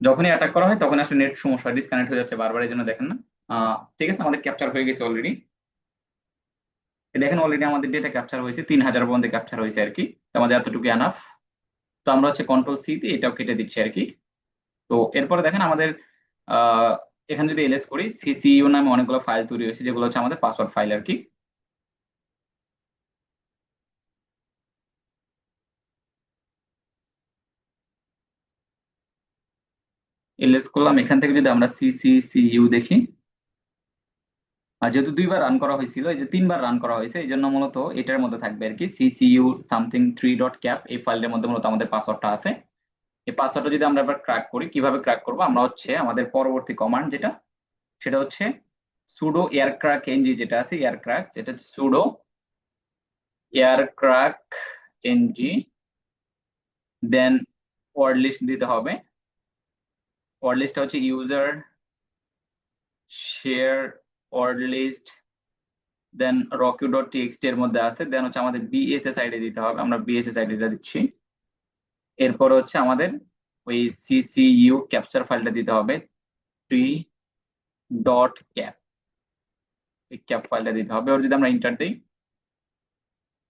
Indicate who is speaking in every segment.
Speaker 1: যখনই অ্যাটাক করা হয় তখন আসলে নেট সমস্যা, ডিসকানেক্ট হয়ে যাচ্ছে বারবার, এই জন্য দেখেন না। ঠিক আছে, আমাদের ক্যাপচার হয়ে গেছে অলরেডি। দেখেন অলরেডি আমাদের ডেটা ক্যাপচার হয়েছে, 3000 পর্যন্ত ক্যাপচার হয়েছে আর কি। তো আমাদের এতটুকু এনাফ। তো আমরা হচ্ছে কন্ট্রোল সি দিয়ে এটাও কেটে দিচ্ছি আর কি। তো এরপরে দেখেন আমাদের আহ এখানে যদি এলএস করি, সিসিইউ নামে অনেকগুলো ফাইল তৈরি হয়েছে, যেগুলো হচ্ছে আমাদের পাসওয়ার্ড ফাইল আর কি। এলএস করলাম, এখান থেকে যদি আমরা সিসিইউ দেখি, আর যেহেতু দুইবার রান করা হয়েছিল, এই যে তিনবার রান করা হয়েছে, এই জন্য মূলত এটার মধ্যে থাকবে আর কি, সিসিইউ সামথিং 3 ডট ক্যাপ, এই ফাইলের মধ্যে মূলত আমাদের পাসওয়ার্ডটা আছে। এই পাসওয়ার্ডটা যদি আমরা এবার ক্র্যাক করি, কিভাবে ক্র্যাক করবো, আমরা হচ্ছে আমাদের পরবর্তী কমান্ড যেটা, সেটা হচ্ছে সুডো এয়ারক্র্যাক এনজি, যেটা আছে এয়ারক্র্যাক, যেটা হচ্ছে সুডো এয়ারক্র্যাক এনজি, দেন ওয়ার্ড লিস্ট দিতে হবে। ওয়ার্ড লিস্টটা হচ্ছে ইউজার শেয়ার ওয়ার্ড লিস্ট, দেন রকিউ ডট টিএক্সটি এর মধ্যে আছে, দেন হচ্ছে আমাদের বিএসএস আইডি দিতে হবে, আমরা বিএসএস আইডিটা দিচ্ছি। এরপর হচ্ছে আমাদের ওই সিসিইউ ক্যাপচার ফাইলটা দিতে হবে, 3 ডট ক্যাপ, এই ক্যাপ ফাইলটা দিতে হবে। ওর যদি আমরা ইন্টার দিই,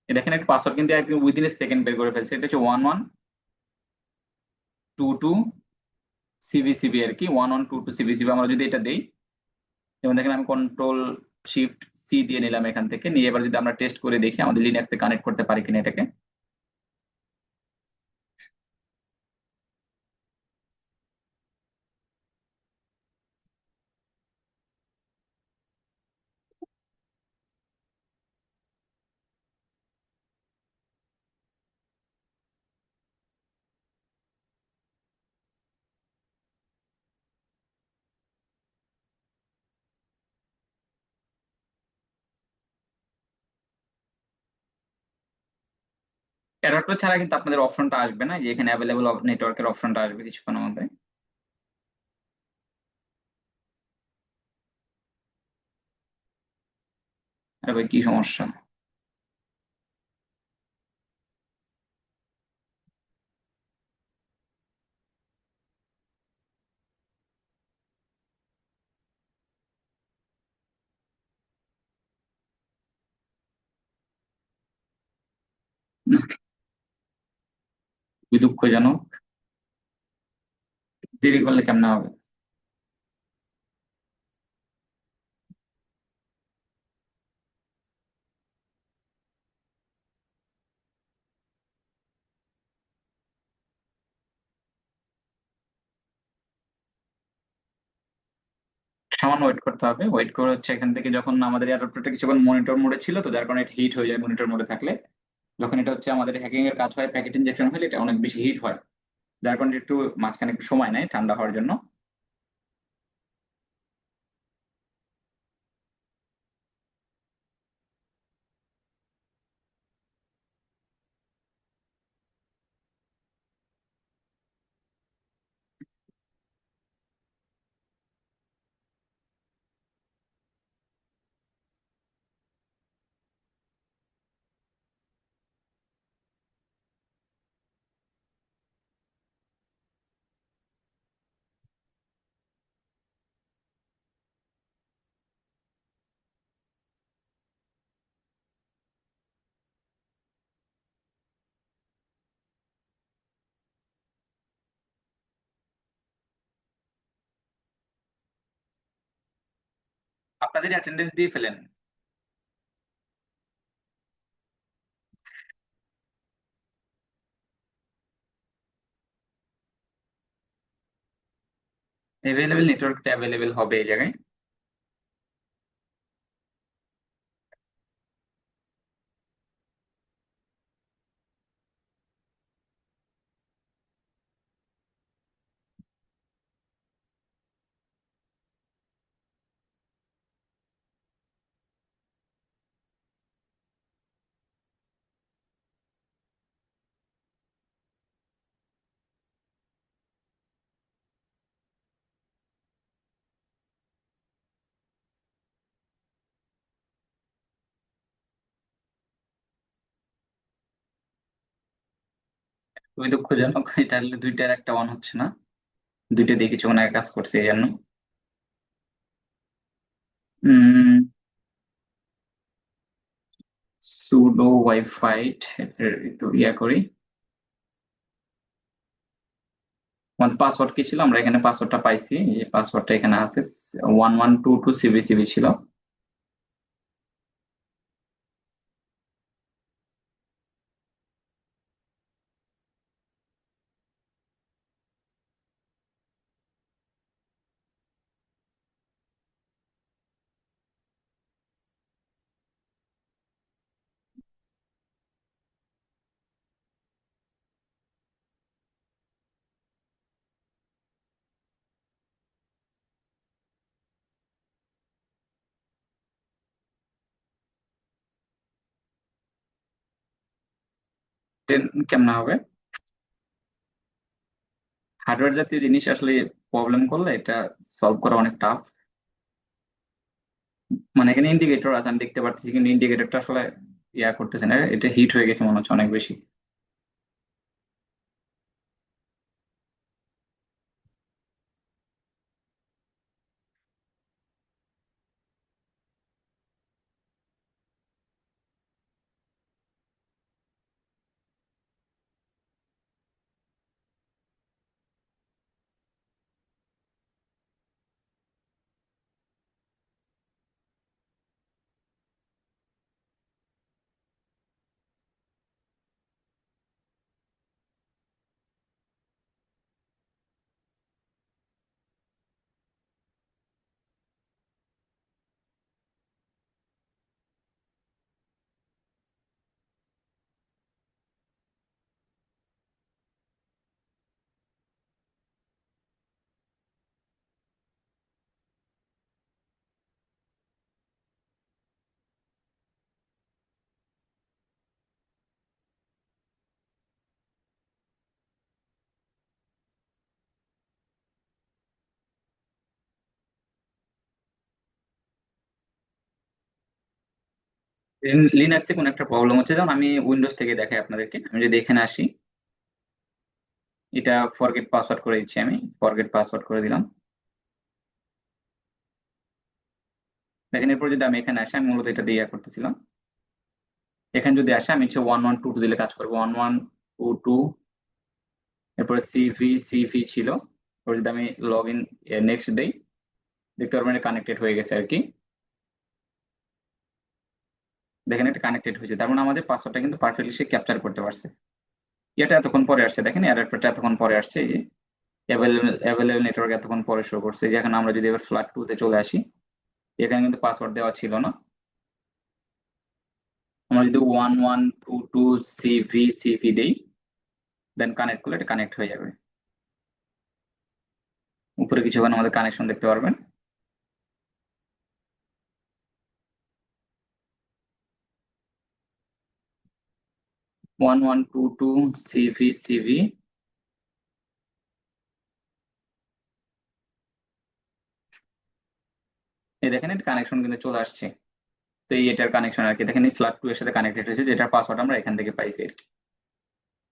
Speaker 1: দেখেন একটা পাসওয়ার্ড কিন্তু একদম উইদিন এ সেকেন্ড বের করে ফেলছে, এটা হচ্ছে 1122 সিবিসিবি আর কি, 1122 সিবিসিবি। আমরা যদি এটা দেই, যেমন দেখেন আমি কন্ট্রোল শিফট সি দিয়ে নিলাম এখান থেকে নিয়ে, এবার যদি আমরা টেস্ট করে দেখি আমাদের লিনাক্সে কানেক্ট করতে পারি কিনা এটাকে। অ্যাডাপ্টার ছাড়া কিন্তু আপনাদের অপশনটা আসবে না, যে এখানে অ্যাভেলেবল নেটওয়ার্কের অপশনটা আসবে কিছুক্ষণের মধ্যে। আরে ভাই কি সমস্যা! খুবই দুঃখজনক। দেরি করলে কেমনে হবে? সামান্য ওয়েট করতে হবে, ওয়েট করে হচ্ছে এখান থেকে, যখন আমাদের অ্যাডাপ্টারটা কিছুক্ষণ মনিটর মোডে ছিল, তো যার কারণে এটা হিট হয়ে যায় মনিটর মোডে থাকলে। যখন এটা হচ্ছে আমাদের হ্যাকিং এর কাজ হয়, প্যাকেট ইনজেকশন হলে এটা অনেক বেশি হিট হয়, যার কারণে একটু মাঝখানে একটু সময় নেয় ঠান্ডা হওয়ার জন্য। আপনাদের অ্যাটেন্ডেন্স দিয়ে ফেলেন। অ্যাভেলেবেল নেটওয়ার্কটা অ্যাভেলেবেল হবে এই জায়গায়। খুবই দুঃখজনক, এটা হলে দুইটার একটা অন হচ্ছে না। দুইটা দিয়ে কিছুক্ষণ আগে কাজ করছে এই জন্য। উম সুডো ওয়াইফাই একটু ইয়া করি। আমাদের পাসওয়ার্ড কি ছিল, আমরা এখানে পাসওয়ার্ডটা পাইছি, এই পাসওয়ার্ডটা এখানে আছে, 1122 সিবিসিবি ছিল। কেমন হবে? হার্ডওয়্যার জাতীয় জিনিস আসলে প্রবলেম করলে এটা সলভ করা অনেক টাফ। মানে এখানে ইন্ডিকেটর আছে আমি দেখতে পাচ্ছি, কিন্তু ইন্ডিকেটরটা আসলে ইয়া করতেছে না, এটা হিট হয়ে গেছে মনে হচ্ছে অনেক বেশি। লিনাক্সে কোন একটা প্রবলেম হচ্ছে, যেমন আমি উইন্ডোজ থেকে দেখাই আপনাদেরকে। আমি যদি এখানে আসি, এটা ফরগেট পাসওয়ার্ড করে দিচ্ছি, আমি ফরগেট পাসওয়ার্ড করে দিলাম। দেখেন এরপর যদি আমি এখানে আসি, আমি মূলত এটা দিয়ে ইয়া করতেছিলাম। এখানে যদি আসে আমি হচ্ছে 1122 দিলে কাজ করবো, 1122। এরপরে সিভি সিভি ছিল। এরপর যদি আমি লগ ইন নেক্সট দেই, দেখতে পারবেন কানেক্টেড হয়ে গেছে আর কি। দেখেন এটা কানেক্টেড হয়েছে, তার মানে আমাদের পাসওয়ার্ডটা কিন্তু পারফেক্টলি সে ক্যাপচার করতে পারছে। এটা এতক্ষণ পরে আসছে, দেখেন এররটা এতক্ষণ পরে আসছে, এই যে অ্যাভেলেবল নেটওয়ার্ক এতক্ষণ পরে শো করছে। যে এখন আমরা যদি এবার ফ্ল্যাট 2 তে চলে আসি, এখানে কিন্তু পাসওয়ার্ড দেওয়া ছিল না। আমরা যদি 1122 সিভি সিভি দেই, দেন কানেক্ট করলে এটা কানেক্ট হয়ে যাবে। উপরে কিছুক্ষণ আমাদের কানেকশন দেখতে পারবেন। 1122 সিভি সিভি, এই দেখেন এটা কানেকশন কিন্তু চলে আসছে। তো এই এটার কানেকশন আর কি, দেখেন এই ফ্ল্যাট 2 এর সাথে কানেক্টেড হয়েছে, যেটার পাসওয়ার্ড আমরা এখান থেকে পাইছি আর কি।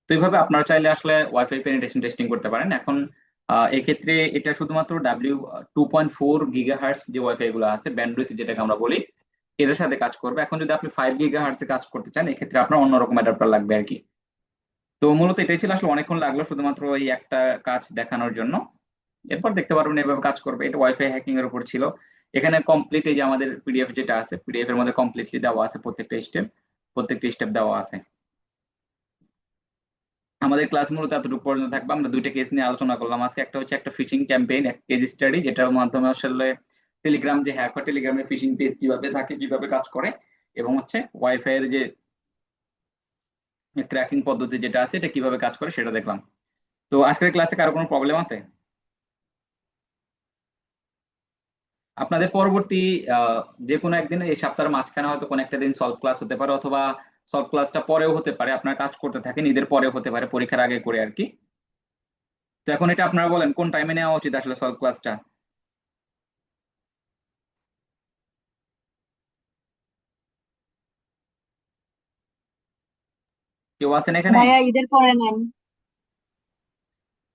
Speaker 1: তো এইভাবে আপনারা চাইলে আসলে ওয়াইফাই পেনিট্রেশন টেস্টিং করতে পারেন। এখন এক্ষেত্রে এটা শুধুমাত্র W2.4 GHz যে ওয়াইফাই গুলো আছে, ব্যান্ডউইথ যেটাকে আমরা বলি, এটার সাথে কাজ করবে। এখন যদি আপনি 5 GHz এ কাজ করতে চান, এক্ষেত্রে আপনার অন্যরকম অ্যাডাপ্টার লাগবে আর কি। তো মূলত এটাই ছিল, আসলে অনেকক্ষণ লাগলো শুধুমাত্র এই একটা কাজ দেখানোর জন্য। এরপর দেখতে পারবেন এভাবে কাজ করবে। এটা ওয়াইফাই হ্যাকিং এর উপর ছিল। এখানে কমপ্লিট এই যে আমাদের পিডিএফ যেটা আছে, পিডিএফ এর মধ্যে কমপ্লিটলি দেওয়া আছে প্রত্যেকটা স্টেপ দেওয়া আছে। আমাদের ক্লাস মূলত এতটুকু পর্যন্ত থাকবে। আমরা দুইটা কেস নিয়ে আলোচনা করলাম আজকে, একটা হচ্ছে একটা ফিশিং ক্যাম্পেইন, এক কেস স্টাডি, যেটার মাধ্যমে আসলে টেলিগ্রাম যে হ্যাক হয়, টেলিগ্রামের ফিশিং পেজ কিভাবে থাকে, কিভাবে কাজ করে, এবং হচ্ছে ওয়াইফাই এর যে ক্র্যাকিং পদ্ধতি যেটা আছে এটা কিভাবে কাজ করে সেটা দেখলাম। তো আজকের ক্লাসে কারো কোনো প্রবলেম আছে? আপনাদের পরবর্তী যে কোনো একদিন, এই সপ্তাহের মাঝখানে হয়তো কোনো একটা দিন সলভ ক্লাস হতে পারে, অথবা সলভ ক্লাসটা পরেও হতে পারে, আপনার কাজ করতে থাকেন, ঈদের পরেও হতে পারে, পরীক্ষার আগে করে আর কি। তো এখন এটা আপনারা বলেন কোন টাইমে নেওয়া উচিত আসলে সলভ ক্লাসটা? কেউ আছেন এখানে?
Speaker 2: ভাইয়া ঈদের পরে নেন।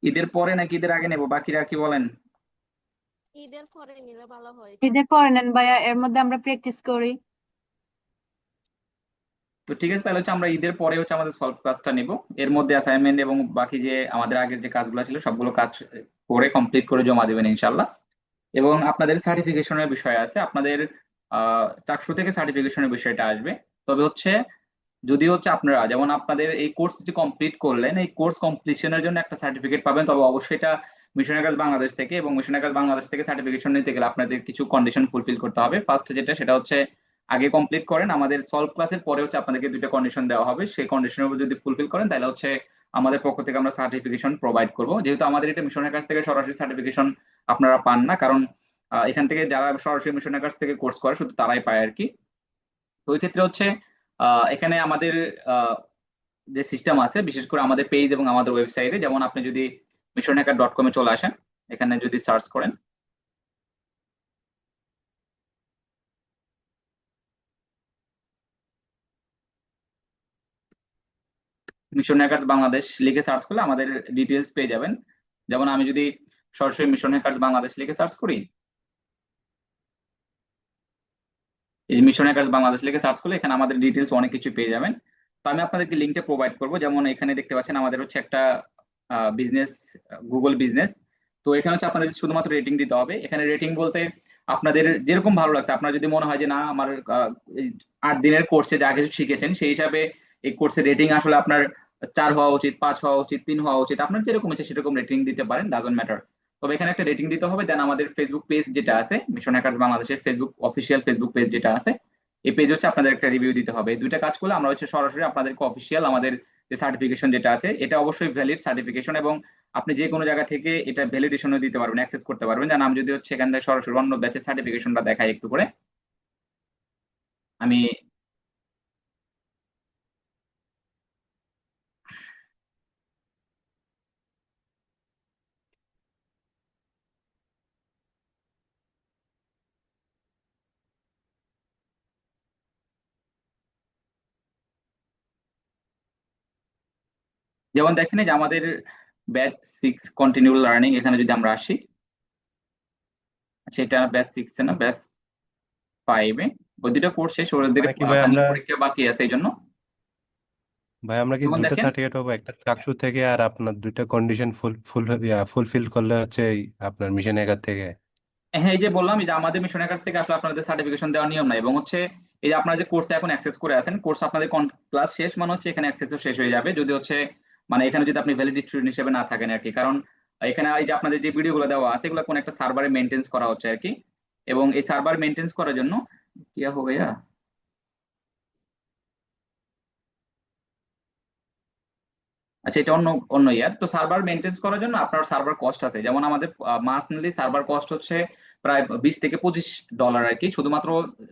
Speaker 1: ঈদের পরে নাকি ঈদের আগে নেব, বাকিরা কি বলেন?
Speaker 2: ঈদের পরে নিলে ভালো হয়,
Speaker 3: ঈদের
Speaker 2: থাকতে
Speaker 3: পরে নেন ভাইয়া, এর মধ্যে আমরা প্র্যাকটিস করি।
Speaker 1: তো ঠিক আছে, তাহলে হচ্ছে আমরা ঈদের পরে হচ্ছে আমাদের সলভ ক্লাসটা নিব। এর মধ্যে অ্যাসাইনমেন্ট এবং বাকি যে আমাদের আগের যে কাজগুলো ছিল সবগুলো কাজ করে কমপ্লিট করে জমা দিবেন ইনশাল্লাহ। এবং আপনাদের সার্টিফিকেশনের বিষয় আছে, আপনাদের চাকসু থেকে সার্টিফিকেশনের বিষয়টা আসবে। তবে হচ্ছে যদি হচ্ছে আপনারা যেমন আপনাদের এই কোর্স যে কমপ্লিট করলেন, এই কোর্স কমপ্লিশনের জন্য একটা সার্টিফিকেট পাবেন, তবে অবশ্যই এটা মিশনের কাজ বাংলাদেশ থেকে। এবং মিশনের কাজ বাংলাদেশ থেকে সার্টিফিকেশন নিতে গেলে আপনাদের কিছু কন্ডিশন ফুলফিল করতে হবে। ফার্স্ট যেটা, সেটা হচ্ছে আগে কমপ্লিট করেন, আমাদের সলভ ক্লাসের পরে হচ্ছে আপনাদেরকে দুইটা কন্ডিশন দেওয়া হবে, সেই কন্ডিশনের উপর যদি ফুলফিল করেন তাহলে হচ্ছে আমাদের পক্ষ থেকে আমরা সার্টিফিকেশন প্রোভাইড করব। যেহেতু আমাদের এটা মিশনের কাছ থেকে সরাসরি সার্টিফিকেশন আপনারা পান না, কারণ এখান থেকে যারা সরাসরি মিশনের কাছ থেকে কোর্স করে শুধু তারাই পায় আর কি। তো ওই ক্ষেত্রে হচ্ছে এখানে আমাদের আহ, যে সিস্টেম আছে, বিশেষ করে আমাদের পেজ এবং আমাদের ওয়েবসাইটে, যেমন আপনি যদি missionhacker.com-এ চলে আসেন, এখানে যদি সার্চ করেন মিশন হ্যাকার্স বাংলাদেশ লিখে সার্চ করলে আমাদের ডিটেলস পেয়ে যাবেন। যেমন আমি যদি সরাসরি মিশন হ্যাকার্স বাংলাদেশ লিখে সার্চ করি, এই যে মিশন হ্যাকার্স বাংলাদেশ লিখে সার্চ করলে এখানে আমাদের ডিটেলস অনেক কিছু পেয়ে যাবেন। তো আমি আপনাদেরকে লিঙ্কটা প্রোভাইড করব। যেমন এখানে দেখতে পাচ্ছেন আমাদের হচ্ছে একটা বিজনেস, গুগল বিজনেস। তো এখানে হচ্ছে আপনাদের শুধুমাত্র রেটিং দিতে হবে। এখানে রেটিং বলতে আপনাদের যেরকম ভালো লাগছে, আপনার যদি মনে হয় যে না আমার এই 8 দিনের কোর্সে যা কিছু শিখেছেন সেই হিসাবে এই কোর্সের রেটিং আসলে আপনার 4 হওয়া উচিত, 5 হওয়া উচিত, 3 হওয়া উচিত, আপনার যেরকম ইচ্ছে সেরকম রেটিং দিতে পারেন, ডাজন্ট ম্যাটার। তবে এখানে একটা রেটিং দিতে হবে। দেন আমাদের ফেসবুক পেজ যেটা আছে, মিশন হ্যাকার্স বাংলাদেশের ফেসবুক অফিসিয়াল ফেসবুক পেজ যেটা আছে, এই পেজ হচ্ছে আপনাদের একটা রিভিউ দিতে হবে। এই দুইটা কাজ করলে আমরা হচ্ছে সরাসরি আপনাদেরকে অফিসিয়াল আমাদের যে সার্টিফিকেশন যেটা আছে, এটা অবশ্যই ভ্যালিড সার্টিফিকেশন, এবং আপনি যে কোনো জায়গা থেকে এটা ভ্যালিডেশনও দিতে পারবেন, অ্যাক্সেস করতে পারবেন। যেন আমি যদি হচ্ছে এখান থেকে সরাসরি অন্য ব্যাচের সার্টিফিকেশনটা দেখাই একটু করে, আমি যেমন দেখেন এই যে আমাদের ব্যাচ 6 কন্টিনিউ লার্নিং, এখানে যদি আমরা আসি, আচ্ছা এটা ব্যাচ 6 না ব্যাচ 5-এ, ওই দুটো কোর্স শেষ, ওদের
Speaker 4: মানে কি ভাই
Speaker 1: ফাইনাল
Speaker 4: আমরা
Speaker 1: পরীক্ষা বাকি আছে এই জন্য।
Speaker 4: কি
Speaker 1: যেমন
Speaker 4: দুইটা
Speaker 1: দেখেন,
Speaker 4: সার্টিফিকেট পাবো, একটা চাকসু থেকে আর আপনার দুইটা কন্ডিশন ফুলফিল করলে হচ্ছে এই আপনার মিশন এগার থেকে?
Speaker 1: হ্যাঁ এই যে বললাম এই যে আমাদের মিশনের কাছ থেকে আসলে আপনাদের সার্টিফিকেশন দেওয়ার নিয়ম নাই, এবং হচ্ছে এই যে আপনারা যে কোর্সে এখন অ্যাক্সেস করে আছেন, কোর্স আপনাদের ক্লাস শেষ মানে হচ্ছে এখানে অ্যাক্সেসও শেষ হয়ে যাবে, যদি হচ্ছে মানে এখানে যদি আপনি ভ্যালিড স্টুডেন্ট হিসেবে না থাকেন আর কি। কারণ এখানে এই যে আপনাদের যে ভিডিওগুলো দেওয়া আছে এগুলো কোন একটা সার্ভারে মেনটেন্স করা হচ্ছে আর কি। এবং এই সার্ভার মেনটেন্স করার জন্য কি হবে, আচ্ছা এটা অন্য অন্য ইয়ার। তো সার্ভার মেনটেন করার জন্য আপনার সার্ভার কস্ট আছে, যেমন আমাদের মান্থলি সার্ভার কস্ট হচ্ছে প্রায় $20 থেকে $25 আর কি, শুধুমাত্র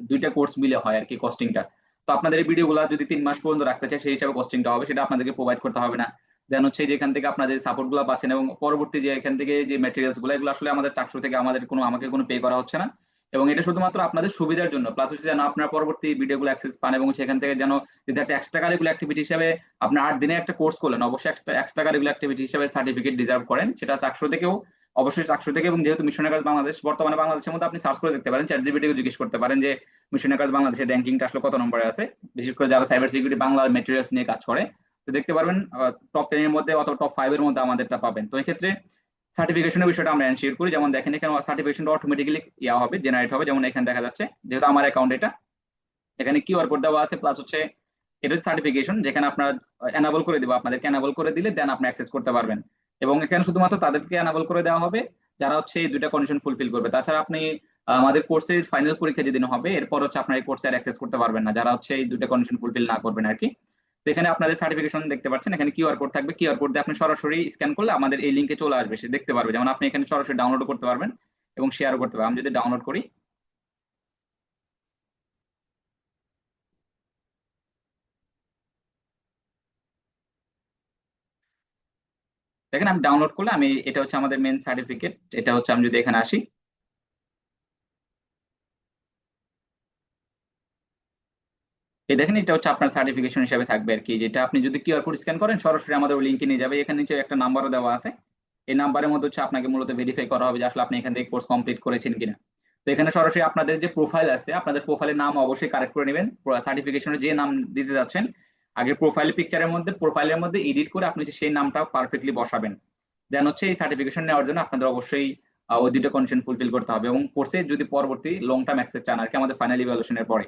Speaker 1: দুইটা কোর্স মিলে হয় আর কি কস্টিংটা। তো আপনাদের এই ভিডিওগুলো যদি 3 মাস পর্যন্ত রাখতে চাই সেই হিসাবে কস্টিংটা হবে, সেটা আপনাদেরকে প্রোভাইড করতে হবে না। দেন হচ্ছে যেখান থেকে আপনাদের সাপোর্ট গুলো পাচ্ছেন এবং পরবর্তী যে এখান থেকে যে ম্যাটেরিয়ালস গুলো, এগুলো আসলে আমাদের চাকসু থেকে আমাকে কোনো পে করা হচ্ছে না। এবং এটা শুধুমাত্র আপনাদের সুবিধার জন্য, প্লাস হচ্ছে যেন আপনার পরবর্তী ভিডিওগুলো অ্যাক্সেস পান, এবং সেখান থেকে যেন যদি একটা এক্সট্রা কারিকুলার অ্যাক্টিভিটি হিসেবে আপনার 8 দিনের একটা কোর্স করলেন, অবশ্যই একটা এক্সট্রা কারিকুলার অ্যাক্টিভিটি হিসেবে সার্টিফিকেট ডিজার্ভ করেন, সেটা চাকসু থেকেও, অবশ্যই চাকসু থেকে। এবং যেহেতু মিশনের কাজ বাংলাদেশ, বর্তমানে বাংলাদেশের মধ্যে আপনি সার্চ করে দেখতে পারেন, চ্যাট জিপিটিকে জিজ্ঞেস করতে পারেন যে মিশনের কাজ বাংলাদেশের র্যাঙ্কিংটা আসলে কত নম্বরে আছে, বিশেষ করে যারা সাইবার সিকিউরিটি বাংলার মেটেরিয়ালস নিয়ে কাজ করে। তো দেখতে পারবেন টপ 10-এর মধ্যে অথবা টপ 5-এর মধ্যে আমাদেরটা পাবেন। তো এক্ষেত্রে সার্টিফিকেশনের বিষয়টা আমরা এনশিওর করি। যেমন দেখেন এখানে সার্টিফিকেশনটা অটোমেটিক্যালি ইয়া হবে, জেনারেট হবে, যেমন এখানে দেখা যাচ্ছে যেহেতু আমার অ্যাকাউন্ট এটা, এখানে কিউআর কোড দেওয়া আছে, প্লাস হচ্ছে এটা সার্টিফিকেশন যেখানে আপনার এনাবল করে দিব, আপনাদেরকে এনাবল করে দিলে দেন আপনি অ্যাক্সেস করতে পারবেন। এবং এখানে শুধুমাত্র তাদেরকে এনাবল করে দেওয়া হবে যারা হচ্ছে এই দুইটা কন্ডিশন ফুলফিল করবে। তাছাড়া আপনি আমাদের কোর্সের ফাইনাল পরীক্ষা যেদিন হবে এরপর হচ্ছে আপনার এই কোর্সে আর অ্যাক্সেস করতে পারবেন না, যারা হচ্ছে এই দুইটা কন্ডিশন ফুলফিল না করবেন আর কি। তো এখানে আপনাদের সার্টিফিকেশন দেখতে পাচ্ছেন, এখানে কিউআর কোড থাকবে, কিউআর কোড দিয়ে আপনি সরাসরি স্ক্যান করলে আমাদের এই লিঙ্কে চলে আসবে, সে দেখতে পারবে। যেমন আপনি এখানে সরাসরি ডাউনলোড করতে পারবেন এবং শেয়ারও করতে পারবেন। আমি যদি ডাউনলোড করি, দেখেন আমি ডাউনলোড করলে আমি, এটা হচ্ছে আমাদের মেন সার্টিফিকেট, এটা হচ্ছে আমি যদি এখানে আসি, এই দেখেন এটা হচ্ছে আপনার সার্টিফিকেশন হিসেবে থাকবে আর কি, যেটা আপনি যদি কিউআর কোড স্ক্যান করেন সরাসরি আমাদের ওই লিঙ্কে নিয়ে যাবে। এখানে নিচে একটা নাম্বারও দেওয়া আছে, এই নাম্বারের মধ্যে হচ্ছে আপনাকে মূলত ভেরিফাই করা হবে যে আসলে আপনি এখান থেকে কোর্স কমপ্লিট করেছেন কিনা। তো এখানে সরাসরি আপনাদের যে প্রোফাইল আছে, আপনাদের প্রোফাইলের নাম অবশ্যই কারেক্ট করে নেবেন। সার্টিফিকেশনে যে নাম দিতে যাচ্ছেন, আগে প্রোফাইলের মধ্যে এডিট করে আপনি যে সেই নামটা পারফেক্টলি বসাবেন। দেন হচ্ছে এই সার্টিফিকেশন নেওয়ার জন্য আপনাদের অবশ্যই ওই দুটো কন্ডিশন ফুলফিল করতে হবে, এবং কোর্সে যদি পরবর্তী লং টার্ম অ্যাক্সেস চান আর কি আমাদের ফাইনাল ইভ্যালুয়েশনের পরে,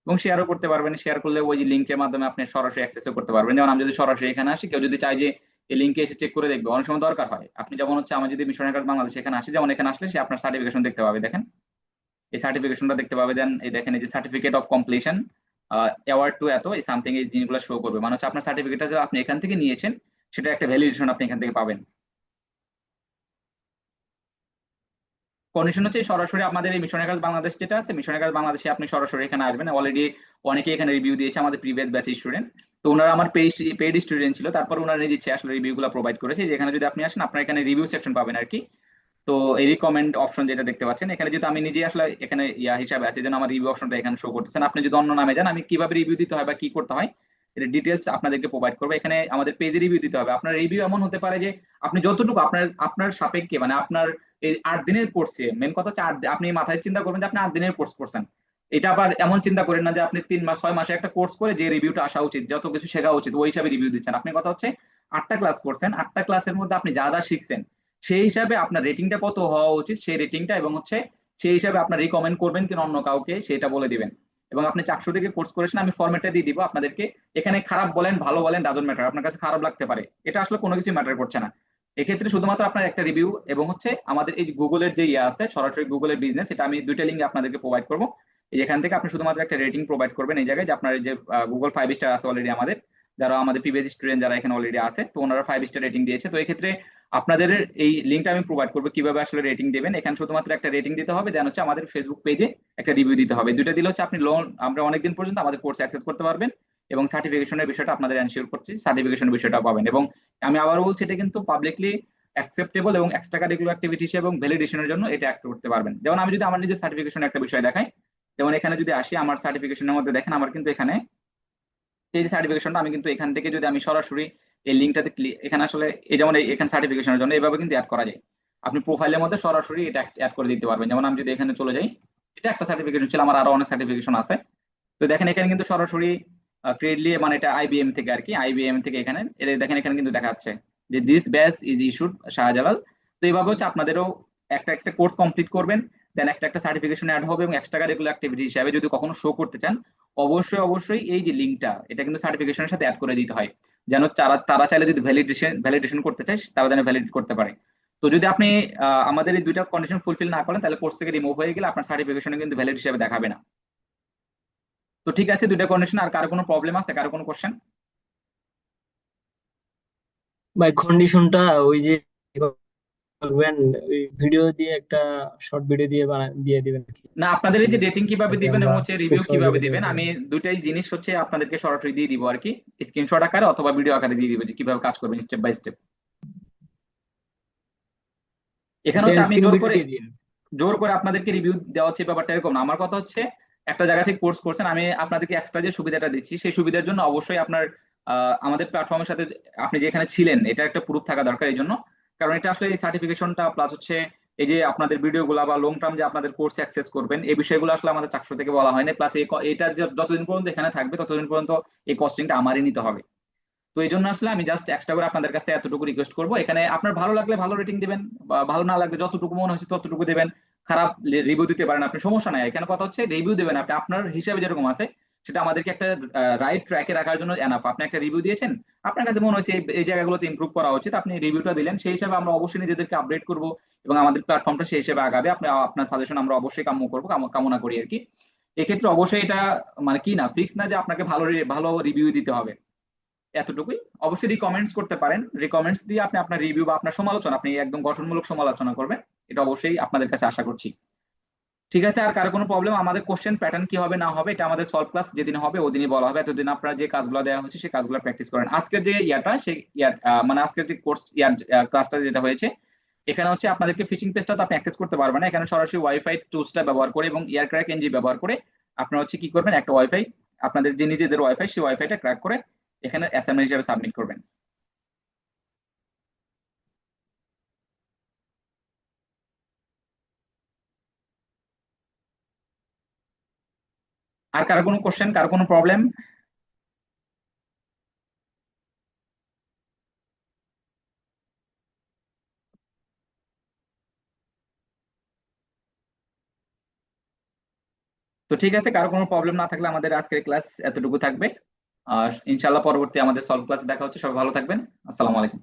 Speaker 1: এবং শেয়ারও করতে পারবেন। শেয়ার করলে ওই যে লিঙ্কের মাধ্যমে আপনি সরাসরি অ্যাক্সেসও করতে পারবেন। যেমন আমি যদি সরাসরি এখানে আসি, কেউ যদি চায় যে এই লিঙ্কে এসে চেক করে দেখবে, অনেক সময় দরকার হয়। আপনি যেমন হচ্ছে আমার যদি মিশনের কাজ বাংলাদেশ এখানে আসি, যেমন এখানে আসলে সে আপনার সার্টিফিকেশন দেখতে পাবে, দেখেন এই সার্টিফিকেশনটা দেখতে পাবে। দেন এই দেখেন এই যে certificate of completion award to এত এই সামথিং, এই জিনিসগুলো শো করবে, মানে হচ্ছে আপনার সার্টিফিকেটটা যে আপনি এখান থেকে নিয়েছেন সেটা একটা ভ্যালিডেশন আপনি এখান থেকে পাবেন। কন্ডিশন হচ্ছে সরাসরি আমাদের এই মিশনের কাজ বাংলাদেশ যেটা আছে, মিশনের কাজ বাংলাদেশে আপনি সরাসরি এখানে আসবেন। অলরেডি অনেকে এখানে রিভিউ দিয়েছে, আমাদের প্রিভিয়াস ব্যাচের স্টুডেন্ট। তো ওনারা আমার পেইড স্টুডেন্ট ছিল, তারপর ওনারা নিজে ইচ্ছে আসলে রিভিউগুলো প্রোভাইড করেছে। যেখানে যদি আপনি আসেন, আপনার এখানে রিভিউ সেকশন পাবেন আর কি। তো এই রিকমেন্ড অপশন যেটা দেখতে পাচ্ছেন এখানে, যেহেতু আমি নিজে আসলে এখানে ইয়া হিসাবে আছি, যেন আমার রিভিউ অপশনটা এখানে শো করতেছেন। আপনি যদি অন্য নামে যান, আমি কিভাবে রিভিউ দিতে হয় বা কি করতে হয় এটা ডিটেলস আপনাদেরকে প্রোভাইড করবো। এখানে আমাদের পেজে রিভিউ দিতে হবে। আপনার রিভিউ এমন হতে পারে যে আপনি যতটুকু আপনার আপনার সাপেক্ষে, মানে আপনার এই 8 দিনের কোর্সে, মেন কথা হচ্ছে আপনি মাথায় চিন্তা করবেন যে আপনি 8 দিনের কোর্স করছেন। এটা আবার এমন চিন্তা করেন না যে আপনি 3 মাস 6 মাসে একটা কোর্স করে যে রিভিউটা আসা উচিত, যত কিছু শেখা উচিত ওই হিসাবে রিভিউ দিচ্ছেন। আপনি কথা হচ্ছে 8টা ক্লাস করছেন, 8টা ক্লাসের মধ্যে আপনি যা যা শিখছেন সেই হিসাবে আপনার রেটিংটা কত হওয়া উচিত, সেই রেটিংটা, এবং হচ্ছে সেই হিসাবে আপনার রিকমেন্ড করবেন কিনা অন্য কাউকে সেটা বলে দিবেন। এবং আপনি 400 থেকে কোর্স করেছেন, আমি ফরম্যাটটা দিয়ে দিব আপনাদেরকে। এখানে খারাপ বলেন ভালো বলেন ডাজন্ট ম্যাটার, আপনার কাছে খারাপ লাগতে পারে, এটা আসলে কোনো কিছু ম্যাটার করছে না। এক্ষেত্রে শুধুমাত্র আপনার একটা রিভিউ এবং হচ্ছে আমাদের এই গুগলের যে ইয়ে আছে, সরাসরি গুগলের বিজনেস, এটা আমি দুইটা লিঙ্ক আপনাদেরকে প্রোভাইড করবো। এখান থেকে আপনি শুধুমাত্র একটা রেটিং প্রোভাইড করবেন এই জায়গায়, যে আপনার এই যে গুগল 5 স্টার আছে অলরেডি আমাদের, যারা আমাদের প্রিভিয়াস স্টুডেন্ট যারা এখানে অলরেডি আছে, তো ওনারা 5 স্টার রেটিং দিয়েছে। তো এক্ষেত্রে আপনাদের এই লিঙ্কটা আমি প্রোভাইড করবো কিভাবে আসলে রেটিং দেবেন। এখানে শুধুমাত্র একটা রেটিং দিতে হবে, দেন হচ্ছে আমাদের ফেসবুক পেজে একটা রিভিউ দিতে হবে। দুইটা দিলে হচ্ছে আপনি আমরা অনেকদিন পর্যন্ত আমাদের কোর্স অ্যাক্সেস করতে পারবেন, এবং সার্টিফিকেশনের বিষয়টা আপনাদের এনশিওর করছি, সার্টিফিকেশনের বিষয়টা পাবেন। এবং আমি আবার বলছি, এটা কিন্তু পাবলিকলি অ্যাকসেপ্টেবল এবং এক্সট্রা কারিকুলার অ্যাক্টিভিটি হিসেবে এবং ভ্যালিডেশনের জন্য এটা অ্যাক্ট করতে পারবেন। যেমন আমি যদি আমার নিজের সার্টিফিকেশন একটা বিষয় দেখাই, যেমন এখানে যদি আসি আমার সার্টিফিকেশনের মধ্যে দেখেন, আমার কিন্তু এখানে এই যে সার্টিফিকেশনটা, আমি কিন্তু এখান থেকে যদি আমি সরাসরি এই লিঙ্কটাতে এখানে আসলে এই যেমন এখানে সার্টিফিকেশনের জন্য এইভাবে কিন্তু অ্যাড করা যায়। আপনি প্রোফাইলের মধ্যে সরাসরি এটা অ্যাড করে দিতে পারবেন। যেমন আমি যদি এখানে চলে যাই, এটা একটা সার্টিফিকেশন ছিল, আমার আরো অনেক সার্টিফিকেশন আছে। তো দেখেন এখানে কিন্তু সরাসরি ক্রেডিটলি, মানে এটা আইবিএম থেকে আর কি, আইবিএম থেকে এখানে দেখেন এখানে কিন্তু দেখা যাচ্ছে যে this batch is issued Shahjalal. তো এইভাবে হচ্ছে আপনাদেরও একটা একটা কোর্স কমপ্লিট করবেন, দেন একটা একটা সার্টিফিকেশন অ্যাড হবে, এবং এক্সট্রা কারিকুলার অ্যাক্টিভিটি হিসাবে যদি কখনো শো করতে চান, অবশ্যই অবশ্যই এই যে লিঙ্কটা, এটা কিন্তু সার্টিফিকেশনের সাথে অ্যাড করে দিতে হয়, যেন তারা তারা চাইলে যদি ভ্যালিডেশন করতে চায় তারা যেন ভ্যালিডেট করতে পারে। তো যদি আপনি আমাদের এই দুইটা কন্ডিশন ফুলফিল না করেন, তাহলে কোর্স থেকে রিমুভ হয়ে গেলে আপনার সার্টিফিকেশনে কিন্তু ভ্যালিড হিসেবে দেখাবে না। তো ঠিক আছে, দুইটা কন্ডিশন। আর কারো কোনো প্রবলেম আছে, কারো কোনো কোশ্চেন?
Speaker 5: ভাই কন্ডিশনটা ওই যে করবেন, ওই ভিডিও দিয়ে একটা শর্ট ভিডিও দিয়ে দিয়ে দিবেন আর কি,
Speaker 1: না, আপনাদের এই যে রেটিং কিভাবে
Speaker 5: যাতে
Speaker 1: দিবেন
Speaker 5: আমরা
Speaker 1: এবং হচ্ছে
Speaker 5: খুব
Speaker 1: রিভিউ
Speaker 5: সহজে
Speaker 1: কিভাবে
Speaker 5: দেখতে
Speaker 1: দিবেন,
Speaker 5: পারি।
Speaker 1: আমি দুটাই জিনিস হচ্ছে আপনাদেরকে সরাসরি দিয়ে দিব আর কি, স্ক্রিনশট আকারে অথবা ভিডিও আকারে দিয়ে দিব যে কিভাবে কাজ করবেন স্টেপ বাই স্টেপ। এখানে হচ্ছে আপনি
Speaker 5: স্ক্রিন
Speaker 1: জোর
Speaker 5: ভিডিও
Speaker 1: করে
Speaker 5: দিয়ে দিন।
Speaker 1: আপনাদেরকে রিভিউ দেওয়া হচ্ছে ব্যাপারটা এরকম না। আমার কথা হচ্ছে একটা জায়গা থেকে কোর্স করছেন, আমি আপনাদেরকে এক্সট্রা যে সুবিধাটা দিচ্ছি সেই সুবিধার জন্য অবশ্যই আপনার আমাদের প্ল্যাটফর্মের সাথে আপনি যেখানে ছিলেন এটা একটা প্রুফ থাকা দরকার এই জন্য। কারণ এটা আসলে এই সার্টিফিকেশনটা প্লাস হচ্ছে এই যে আপনাদের ভিডিওগুলো বা লং টার্ম যে আপনাদের কোর্স অ্যাক্সেস করবেন, এই বিষয়গুলো আসলে আমাদের 400 থেকে বলা হয়নি। প্লাস এটা যতদিন পর্যন্ত এখানে থাকবে ততদিন পর্যন্ত এই কস্টিংটা আমারই নিতে হবে। তো এই জন্য আসলে আমি জাস্ট এক্সট্রা করে আপনাদের কাছে এতটুকু রিকোয়েস্ট করবো, এখানে আপনার ভালো লাগলে ভালো রেটিং দিবেন, বা ভালো না লাগলে যতটুকু মনে হচ্ছে ততটুকু দেবেন। খারাপ রিভিউ দিতে পারেন আপনি, সমস্যা নাই। এখানে কথা হচ্ছে রিভিউ দেবেন আপনি আপনার হিসাবে যেরকম আছে, সেটা আমাদেরকে একটা রাইট ট্র্যাকে রাখার জন্য এনাফ। আপনি একটা রিভিউ দিয়েছেন, আপনার কাছে মনে হচ্ছে এই জায়গাগুলোতে ইমপ্রুভ করা উচিত, আপনি রিভিউটা দিলেন, সেই হিসাবে আমরা অবশ্যই নিজেদেরকে আপডেট করবো এবং আমাদের প্ল্যাটফর্মটা সেই হিসেবে আগাবে। আপনার সাজেশন আমরা অবশ্যই কাম্য করবো, কামনা করি আর কি। এক্ষেত্রে অবশ্যই এটা মানে কি না, ফিক্স না যে আপনাকে ভালো ভালো রিভিউ দিতে হবে, এতটুকুই। অবশ্যই রিকমেন্ডস করতে পারেন, রিকমেন্ডস দিয়ে আপনি আপনার রিভিউ বা আপনার সমালোচনা আপনি একদম গঠনমূলক সমালোচনা করবেন, এটা অবশ্যই আপনাদের কাছে আশা করছি। ঠিক আছে, আর কারো কোনো প্রবলেম? আমাদের কোশ্চেন প্যাটার্ন কি হবে না হবে এটা আমাদের সলভ ক্লাস যেদিন হবে ওদিনই বলা হবে। এতদিন আপনারা যে কাজগুলো দেওয়া হয়েছে সেই কাজগুলো প্র্যাকটিস করেন। আজকের যে ইয়াটা সেই মানে আজকের যে কোর্স ক্লাসটা যেটা হয়েছে, এখানে হচ্ছে আপনাদেরকে ফিশিং পেজটা তো আপনি অ্যাক্সেস করতে পারবেন না। এখানে সরাসরি ওয়াইফাই টুলসটা ব্যবহার করে এবং এয়ার ক্র্যাক এনজি ব্যবহার করে আপনারা হচ্ছে কি করবেন, একটা ওয়াইফাই আপনাদের যে নিজেদের ওয়াইফাই সেই ওয়াইফাইটা ক্র্যাক করে এখানে অ্যাসাইনমেন্ট হিসেবে সাবমিট করবেন। আর কারো কোনো কোশ্চেন, কারো কোনো প্রবলেম? তো ঠিক আছে, কারো কোনো প্রবলেম না থাকলে আমাদের আজকের ক্লাস এতটুকু থাকবে। ইনশাল্লাহ পরবর্তী আমাদের সলভ ক্লাসে দেখা হচ্ছে। সবাই ভালো থাকবেন। আসসালামু আলাইকুম।